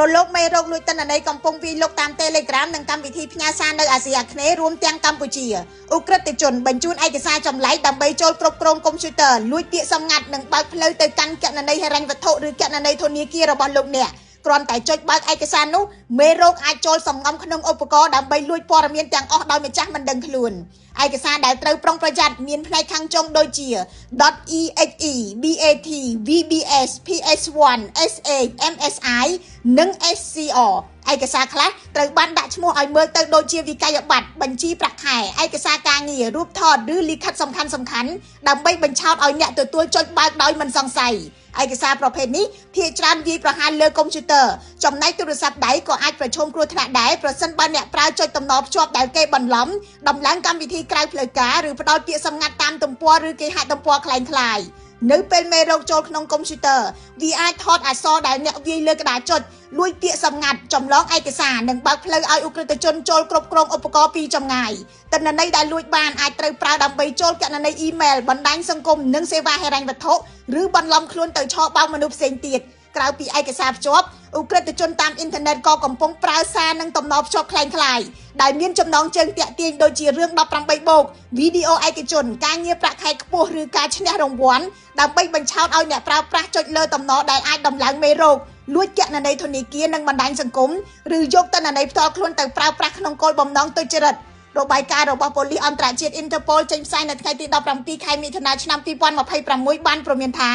ប្រឡូកមេរោគលួចទិន្នន័យកំពុងវាយលុកតាម Telegram និងកម្មវិធីផ្ញើសារនៅអាស៊ីអាគ្នេយ៍រួមទាំងកម្ពុជាឧក្រិដ្ឋជនបញ្ជូនឯកសារចម្លែកដើម្បីចូលគ្រប់គ្រងកុំព្យូទ័រលួចពាក្យសម្ងាត់និងបើកផ្លូវទៅកាន់គណនីហិរញ្ញវត្ថុឬគណនីធនាគាររបស់លោកអ្នកគ្រាន់តែចុចបើកឯកសារនោះមេរោគអាចចូលសំងំក្នុងឧបករណ៍ដើម្បីលួចព័ត៌មានទាំងអស់ដោយម្ចាស់មិនដឹងខ្លួនឯកសារដែលត្រូវប្រុងប្រយ័ត្នមានផ្នែកខាងចុងដូចជា .exe bat vbs ps1 s8 msi និង scr ឯកសារខ្លះត្រូវបានដាក់ឈ្មោះឲ្យមើលទៅដូចជាវិក័យប័ត្របញ្ជីប្រាក់ខែឯកសារការងាររូបថតឬលិខិតសំខាន់ដើម្បីបញ្ឆោតឲ្យអ្នកទទួលចុចបើកដោយមិនសង្ស័យឯកសារប្រភេទនេះភាគច្រើនវាយប្រហារលើកុំព្យូទ័រចំណែកទូរស័ព្ទដៃក៏អាចប្រឈមគ្រោះថ្នាក់ដែរប្រសិនបើអ្នកប្រើចុចតំណភ្ជាប់ដែលគេបន្លំដំឡើងកម្មវិធីក្រៅផ្លូវការឬផ្ដល់ពាក្យសម្ងាត់តាមទំព័រឬគេហទំព័រคล้ายៗនៅពេលមេរោគចូលក្នុងកុំព្យូទ័រវាអាចថតអក្សរដែលអ្នកវាយលើក្តារចុចលួចពាក្យសម្ងាត់ចម្លងឯកសារនិងបើកផ្លូវឲ្យឧក្រិដ្ឋជនចូលគ្រប់គ្រងឧបករណ៍ពីចម្ងាយទិន្នន័យដែលលួចបានអាចត្រូវប្រើដើម្បីចូលគណនីអ៊ីមែលបណ្ដាញសង្គមនិងសេវាហិរញ្ញវត្ថុឬបន្លំខ្លួនទៅឆោបោកមនុស្សផ្សេងទៀតក្រៅពីឯកសារភ្ជាប់ឧក្រិដ្ឋជនតាមអ៊ីនធឺណិតក៏កំពុងប្រើសារនិងតំណភ្ជាប់คล้ายៗដែលមានចំណងជើងតាក់ទាញដូចជារឿង18បូកវីដេអូឯកជនការងារប្រាក់ខែខ្ពស់ឬការឈ្នះរង្វាន់ដើម្បីបញ្ឆោតឲ្យអ្នកប្រើប្រាស់ចុចលើតំណដែលអាចដំឡើងមេរោគលួចគណនីធនាគារនិងបណ្ដាញសង្គមឬយកទិន្នន័យផ្ទាល់ខ្លួនទៅប្រើប្រាស់ក្នុងគោលបំណងទុច្ចរិតរបាយការណ៍របស់ប៉ូលីសអន្តរជាតិ Interpol ចេញផ្សាយនៅថ្ងៃទី17ខែមិថុនាឆ្នាំ2026បានព្រមានថា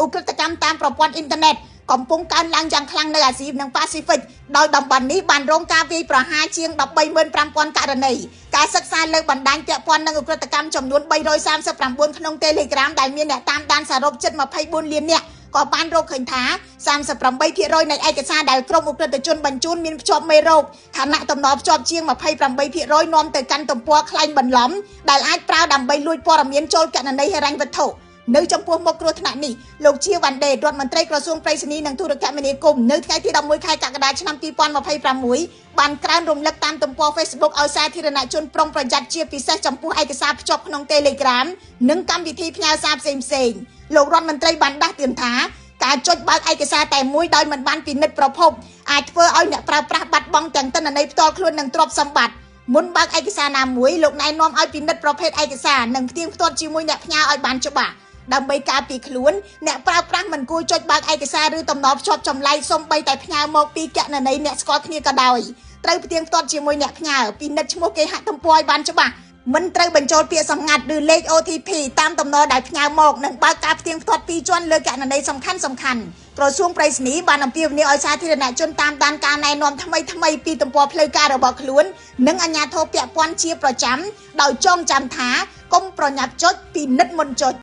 ឧក្រិដ្ឋកម្មតាមប្រព័ន្ធអ៊ីនធឺណិតកំពុងកើនឡើងយ៉ាងខ្លាំងនៅអាស៊ីនិងប៉ាស៊ីហ្វិកដោយតំបន់នេះបានរងការវាយប្រហារជាង 135,000 ករណីការសិក្សាលើបណ្ដាញពាក់ព័ន្ធនឹងឧក្រិដ្ឋកម្មចំនួន339ក្នុង Telegram ដែលមានអ្នកតាមដានសរុបជិត24លាននាក់ក៏បានរកឃើញថា 38% នៃឯកសារដែលក្រុមឧក្រិដ្ឋជនបញ្ជូនមានភ្ជាប់មេរោគខណៈតំណភ្ជាប់ជាង 28% នាំទៅកាន់ទំព័រក្លែងបន្លំដែលអាចប្រើដើម្បីលួចព័ត៌មានចូលគណនីហិរញ្ញវត្ថុនៅចំពោះមុខគ្រោះថ្នាក់នេះលោកជាវ៉ាន់ដេរដ្ឋមន្ត្រីក្រសួងប្រៃសណីនិងទូរគមនាគមន៍នៅថ្ងៃទី11ខែកក្កដាឆ្នាំ2026បានក្រើនរំលឹកតាមទំព័រ Facebook ឲ្យសាធារណជនប្រុងប្រយ័ត្នជាពិសេសចំពោះឯកសារភ្ជាប់ក្នុង Telegram និងកម្មវិធីផ្ញើសារផ្សេងៗលោករដ្ឋមន្ត្រីបានដាស់តឿនថាការចុចបើកឯកសារតែមួយដោយមិនបានពិនិត្យប្រភពអាចធ្វើឲ្យអ្នកប្រើប្រាស់បាត់បង់ទាំងទិន្នន័យផ្ទាល់ខ្លួននិងទ្រព្យសម្បត្តិមុនបើកឯកសារណាមួយលោកណែនាំឲ្យពិនិត្យប្រភេទឯកសារនិងផ្ទៀងផ្ទាត់ជាមួយអ្នកផ្ញើឲ្យបានច្បាស់ដើម្បីការពារខ្លួនអ្នកប្រើប្រាស់មិនគួរចុចបើកឯកសារឬតំណភ្ជាប់ចម្លែកសូម្បីតែផ្ញើមកពីគណនីអ្នកស្គាល់គ្នាក៏ដោយត្រូវផ្ទៀងផ្ទាត់ជាមួយអ្នកផ្ញើពិនិត្យឈ្មោះគេហទំព័រឲ្យបានច្បាស់មិនត្រូវបញ្ចូលពាក្យសម្ងាត់ឬលេខ OTP តាមតំណដែលផ្ញើមកនិងបើកការផ្ទៀងផ្ទាត់ពីរជាន់លើគណនីសំខាន់ក្រសួងប្រៃសណីបានអំពាវនាវឲ្យសាធារណជនតាមដានការណែនាំថ្មីពីទំព័រផ្លូវការរបស់ខ្លួននិងអាជ្ញាធរពាក់ព័ន្ធជាប្រចាំដោយចងចាំថាកុំប្រញាប់ចុចពិនិត្យមុនចុច